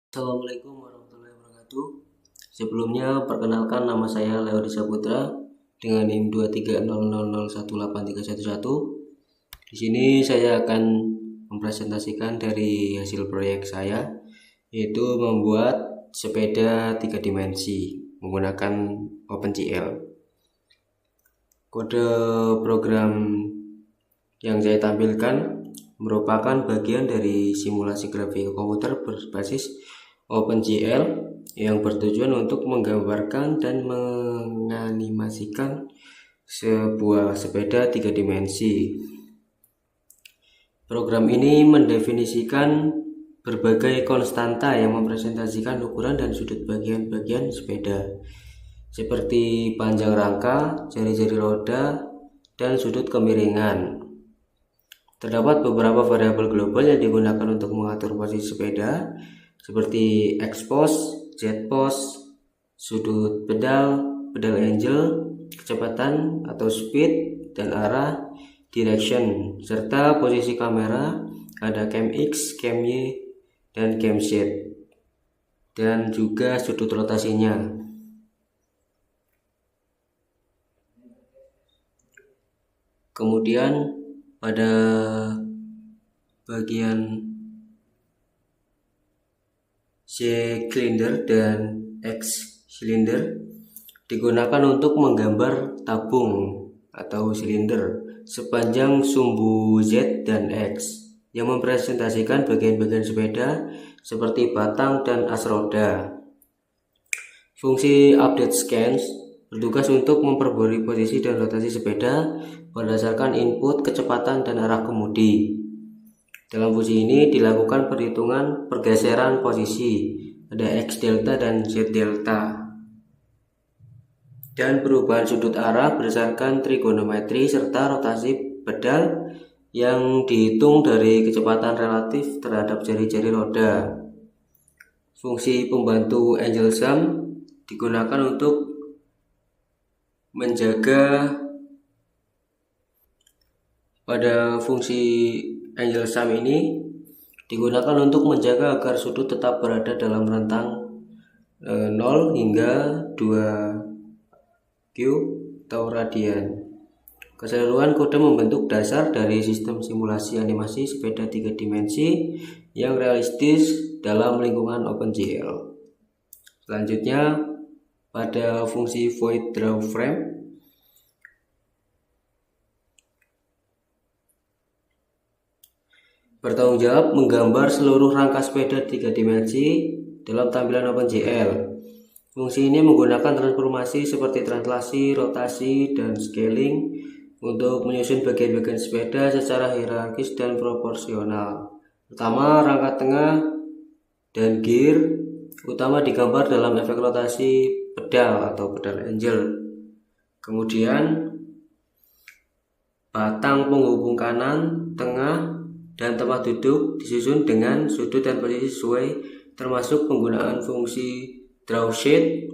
Assalamualaikum warahmatullahi wabarakatuh. Sebelumnya perkenalkan, nama saya Leo Disaputra dengan NIM 23000183111. Di sini saya akan mempresentasikan dari hasil proyek saya, yaitu membuat sepeda 3 dimensi menggunakan OpenGL. Kode program yang saya tampilkan merupakan bagian dari simulasi grafik komputer berbasis OpenGL yang bertujuan untuk menggambarkan dan menganimasikan sebuah sepeda 3 dimensi. Program ini mendefinisikan berbagai konstanta yang mempresentasikan ukuran dan sudut bagian-bagian sepeda, seperti panjang rangka, jari-jari roda, dan sudut kemiringan. Terdapat beberapa variabel global yang digunakan untuk mengatur posisi sepeda, seperti X-pose, Z-pose, sudut pedal, pedal angle, kecepatan atau speed, dan arah, direction, serta posisi kamera, ada cam X, cam Y, dan cam Z, dan juga sudut rotasinya. Kemudian pada bagian Z-silinder dan X-silinder digunakan untuk menggambar tabung atau silinder sepanjang sumbu Z dan X yang mempresentasikan bagian-bagian sepeda seperti batang dan as roda. Fungsi update scans bertugas untuk memperbarui posisi dan rotasi sepeda berdasarkan input, kecepatan, dan arah kemudi. Dalam fungsi ini dilakukan perhitungan pergeseran posisi, ada X delta dan Z delta, dan perubahan sudut arah berdasarkan trigonometri serta rotasi pedal yang dihitung dari kecepatan relatif terhadap jari-jari roda. Fungsi pembantu angel sum digunakan untuk menjaga. Pada fungsi angel sum ini digunakan untuk menjaga agar sudut tetap berada dalam rentang 0 hingga 2 Q atau radian. Keseluruhan kode membentuk dasar dari sistem simulasi animasi sepeda 3 dimensi yang realistis dalam lingkungan OpenGL. Selanjutnya pada fungsi void draw frame bertanggung jawab menggambar seluruh rangka sepeda 3 dimensi dalam tampilan OpenGL. Fungsi ini menggunakan transformasi seperti translasi, rotasi, dan scaling untuk menyusun bagian-bagian sepeda secara hierarkis dan proporsional. Pertama, rangka tengah dan gear utama digambar dalam efek rotasi pedal atau pedal angle. Kemudian batang penghubung kanan, tengah, dan tempat duduk disusun dengan sudut dan posisi sesuai, termasuk penggunaan fungsi draw sheet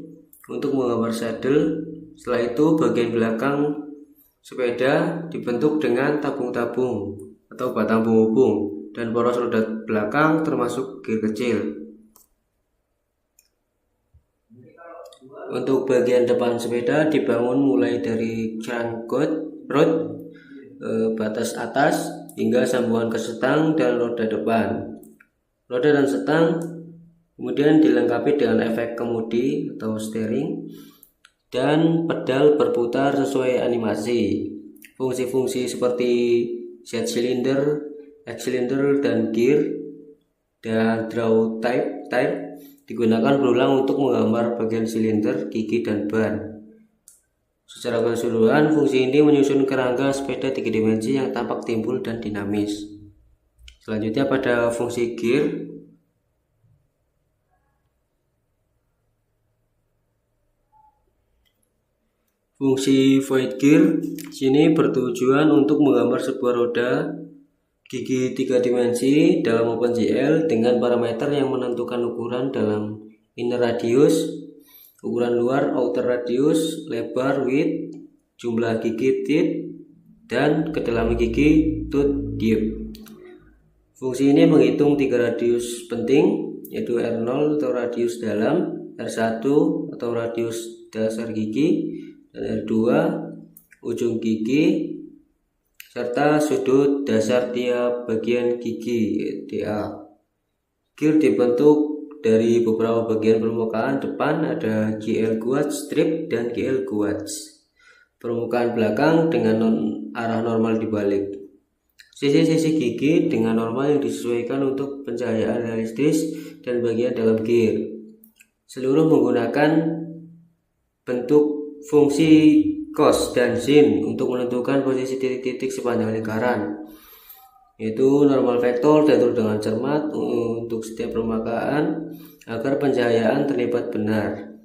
untuk menggambar saddle. Setelah itu bagian belakang sepeda dibentuk dengan tabung-tabung atau batang penghubung dan poros roda belakang termasuk gear kecil. Untuk bagian depan sepeda dibangun mulai dari crank rod, batas atas, hingga sambungan ke setang dan roda depan. Roda dan setang kemudian dilengkapi dengan efek kemudi atau steering dan pedal berputar sesuai animasi. Fungsi-fungsi seperti Z-silinder, X-silinder, dan gear dan draw type digunakan berulang untuk menggambar bagian silinder, gigi, dan ban. Secara keseluruhan, fungsi ini menyusun kerangka sepeda 3 dimensi yang tampak timbul dan dinamis. Selanjutnya pada fungsi gear, fungsi void gear sini bertujuan untuk menggambar sebuah roda gigi 3 dimensi dalam OpenGL dengan parameter yang menentukan ukuran dalam inner radius, ukuran luar outer radius, lebar width, jumlah gigi teeth, dan kedalaman gigi tooth depth. Fungsi ini menghitung 3 radius penting, yaitu R0 atau radius dalam, R1 atau radius dasar gigi, dan R2 ujung gigi, serta sudut dasar tiap bagian gigi DA. Gear dibentuk dari beberapa bagian permukaan. Depan ada GL gouge strip dan GL gouge. Permukaan belakang dengan arah normal dibalik. Sisi-sisi gigi dengan normal yang disesuaikan untuk pencahayaan realistis dan bagian dalam gear. Seluruh menggunakan bentuk fungsi cos dan sin untuk menentukan posisi titik-titik sepanjang lingkaran, yaitu normal vektor diatur dengan cermat untuk setiap permukaan agar pencahayaan terlibat benar.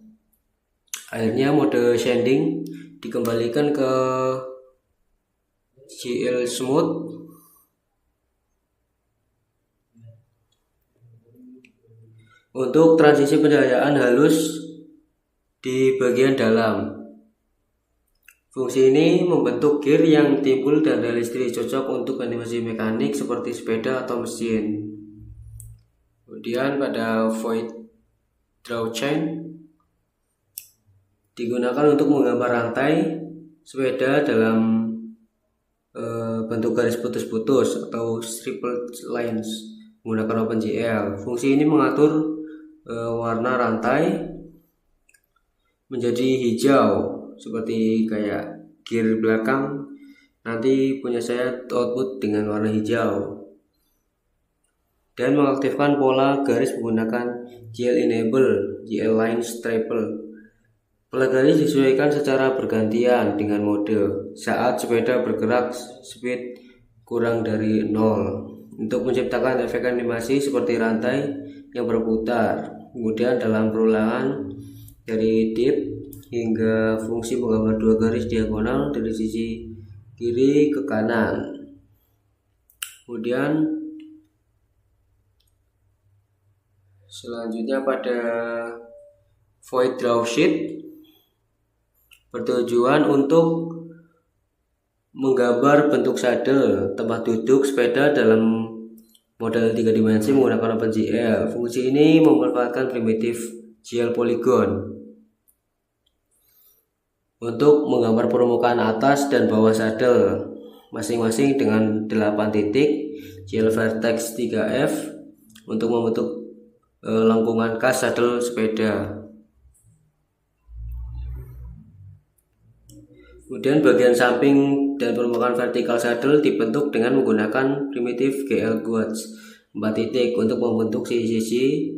Akhirnya mode shading dikembalikan ke GL smooth untuk transisi pencahayaan halus di bagian dalam. Fungsi ini membentuk gear yang timbul dan realistis, cocok untuk animasi mekanik seperti sepeda atau mesin. Kemudian pada void draw chain digunakan untuk menggambar rantai sepeda dalam bentuk garis putus-putus atau striped lines menggunakan OpenGL. Fungsi ini mengatur warna rantai menjadi hijau seperti kayak gear belakang. Nanti punya saya output dengan warna hijau, dan mengaktifkan pola garis menggunakan GL enable, GL line staple. Pola garis disesuaikan secara bergantian dengan mode saat sepeda bergerak speed kurang dari 0 untuk menciptakan efek animasi seperti rantai yang berputar. Kemudian dalam perulangan dari dip hingga fungsi menggambar dua garis diagonal dari sisi kiri ke kanan. Kemudian selanjutnya pada void draw sheet bertujuan untuk menggambar bentuk saddle, tempat duduk sepeda dalam model 3 dimensi menggunakan OpenGL. Fungsi ini memanfaatkan primitif GL polygon untuk menggambar permukaan atas dan bawah saddle masing-masing dengan 8 titik GL vertex 3F untuk membentuk lengkungan khas saddle sepeda. Kemudian bagian samping dan permukaan vertikal saddle dibentuk dengan menggunakan primitif GL gouge 4 titik untuk membentuk sisi-sisi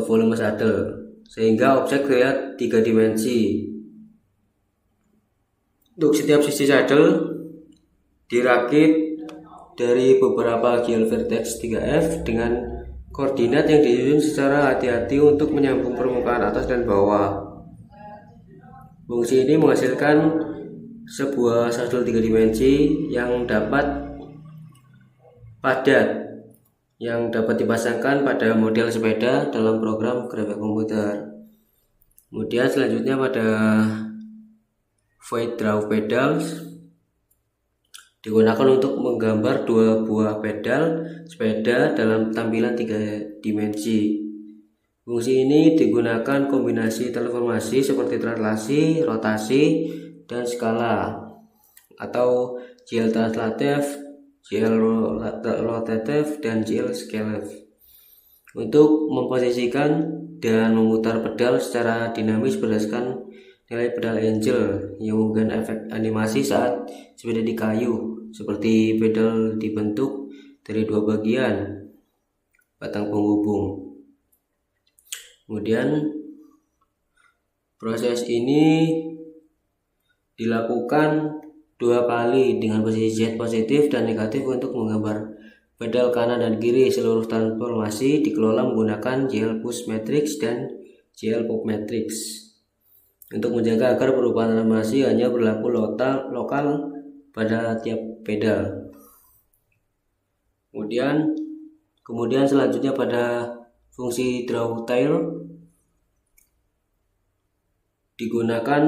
volume saddle sehingga objek terlihat 3 dimensi. Untuk setiap sisi saddle dirakit dari beberapa GL vertex 3F dengan koordinat yang disusun secara hati-hati untuk menyambung permukaan atas dan bawah. Fungsi ini menghasilkan sebuah saddle 3 dimensi yang dapat padat, yang dapat dipasangkan pada model sepeda dalam program grafik komputer. Kemudian selanjutnya pada void draw pedals digunakan untuk menggambar dua buah pedal sepeda dalam tampilan 3 dimensi. Fungsi ini digunakan kombinasi transformasi seperti translasi, rotasi, dan skala atau GL translative, GL rotative, dan GL scale untuk memposisikan dan memutar pedal secara dinamis berdasarkan nilai pedal angel yang memberikan efek animasi saat sepeda di kayu, seperti pedal dibentuk dari 2 bagian batang penghubung. Kemudian proses ini dilakukan 2 kali dengan posisi Z positif dan negatif untuk menggambar pedal kanan dan kiri. Seluruh transformasi dikelola menggunakan GL push matrix dan GL pop matrix untuk menjaga agar perubahan transformasi hanya berlaku lokal pada tiap pedal. Kemudian selanjutnya pada fungsi draw tail digunakan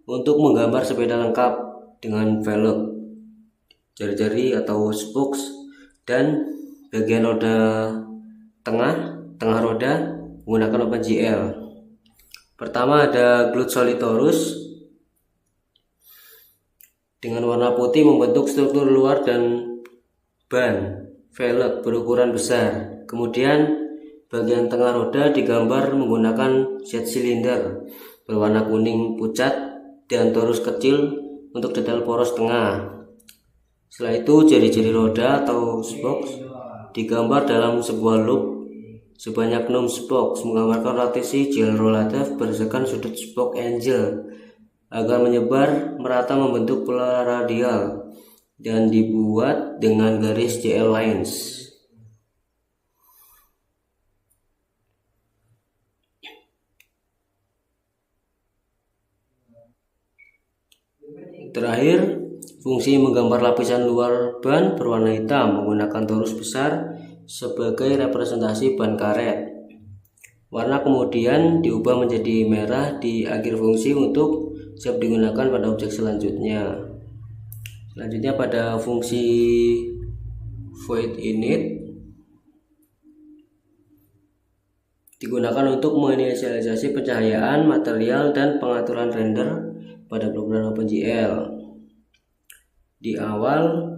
untuk menggambar sepeda lengkap dengan velg, jari-jari atau spokes, dan bagian roda tengah roda menggunakan OpenGL. Pertama ada Glued Solitorus dengan warna putih membentuk struktur luar dan ban velg berukuran besar. Kemudian bagian tengah roda digambar menggunakan jet silinder berwarna kuning pucat dan torus kecil untuk detail poros tengah. Setelah itu jari-jari roda atau spokes digambar dalam sebuah loop sebanyak 6 spokes menggambarkan rotasi gel relatif berdasarkan sudut spoke angle agar menyebar merata membentuk pola radial dan dibuat dengan garis JL lines. Terakhir, fungsi menggambar lapisan luar ban berwarna hitam menggunakan torus besar sebagai representasi ban karet. Warna kemudian diubah menjadi merah di akhir fungsi untuk siap digunakan pada objek selanjutnya. Selanjutnya pada fungsi void init digunakan untuk menginisialisasi pencahayaan, material, dan pengaturan render pada program OpenGL. Di awal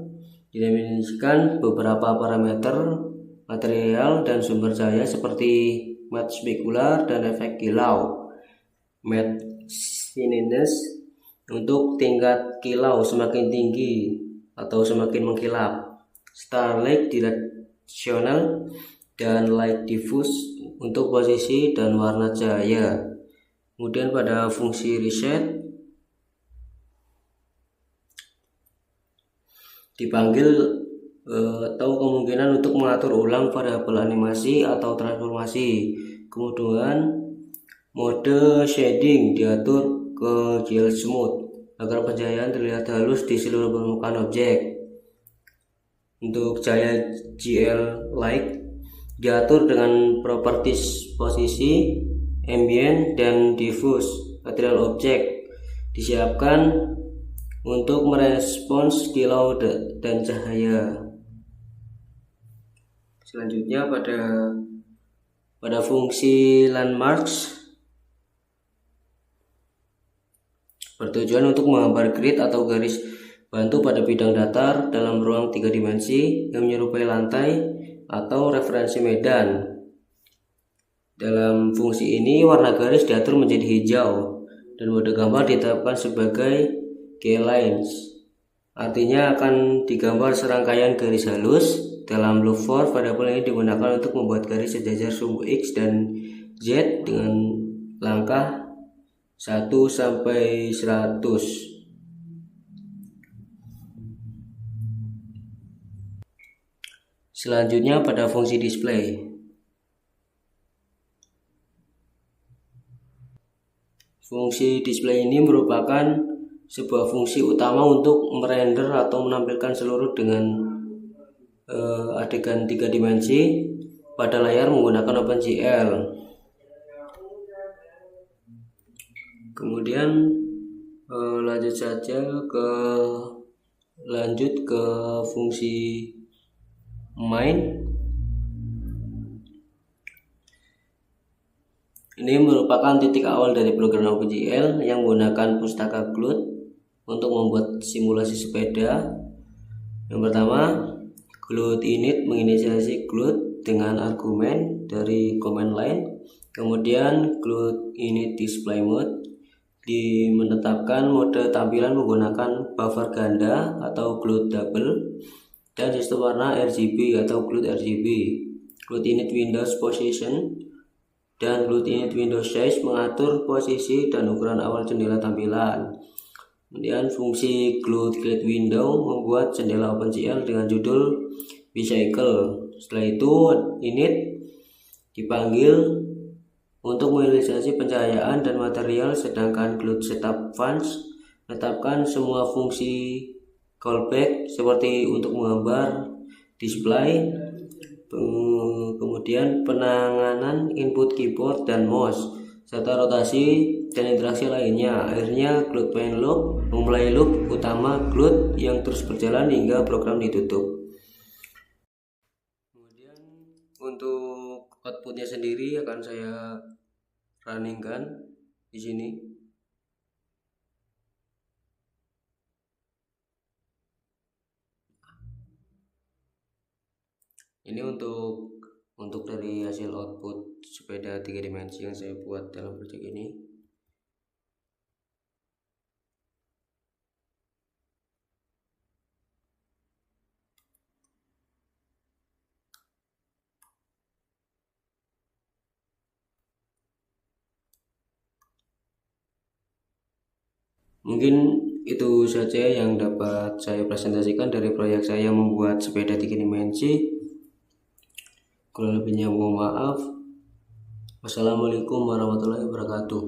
didefinisikan beberapa parameter material dan sumber cahaya seperti matte spekular dan efek kilau. Matte shininess untuk tingkat kilau semakin tinggi atau semakin mengkilap. Starlight directional dan light diffuse untuk posisi dan warna cahaya. Kemudian pada fungsi reset dipanggil atau kemungkinan untuk mengatur ulang variabel animasi atau transformasi. Kemudian mode shading diatur ke GL smooth agar pencahayaan terlihat halus di seluruh permukaan objek. Untuk cahaya GL light diatur dengan properties posisi, ambient, dan diffuse. Material objek disiapkan untuk merespons kilau dan cahaya. Selanjutnya pada fungsi landmarks bertujuan untuk menggambar grid atau garis bantu pada bidang datar dalam ruang 3 dimensi yang menyerupai lantai atau referensi medan. Dalam fungsi ini warna garis diatur menjadi hijau dan mode gambar ditetapkan sebagai K-lines, artinya akan digambar serangkaian garis halus. Dalam loop for, variabel ini digunakan untuk membuat garis sejajar sumbu X dan Z dengan langkah 1 sampai 100. Selanjutnya pada fungsi display. Fungsi display ini merupakan sebuah fungsi utama untuk merender atau menampilkan seluruh dengan adegan 3 dimensi pada layar menggunakan OpenGL. Kemudian lanjut ke fungsi main. Ini merupakan titik awal dari program OpenGL yang menggunakan pustaka Glued untuk membuat simulasi sepeda. Yang pertama, Glued init menginisialisasi Glued dengan argumen dari command line. Kemudian Glued init display mode menetapkan mode tampilan menggunakan buffer ganda atau Glued double dan sistem warna RGB atau Glued RGB. Glued init Windows position dan Glued init Windows size mengatur posisi dan ukuran awal jendela tampilan. Kemudian fungsi Glued create window membuat jendela OpenGL dengan judul Bicycle. Setelah itu init dipanggil untuk menginisialisasi pencahayaan dan material, sedangkan Glued setup funds menetapkan semua fungsi callback seperti untuk menggambar, display, kemudian penanganan input keyboard dan mouse, serta rotasi dan interaksi lainnya. Akhirnya Glued main loop memulai loop utama Glued yang terus berjalan hingga program ditutup. Kemudian Untuk outputnya sendiri akan saya runningkan di sini. Ini untuk dari hasil output sepeda 3 dimensi yang saya buat dalam proyek ini. Mungkin itu saja yang dapat saya presentasikan dari proyek saya membuat sepeda 3 dimensi. Kurang lebihnya mohon maaf. Wassalamualaikum warahmatullahi wabarakatuh.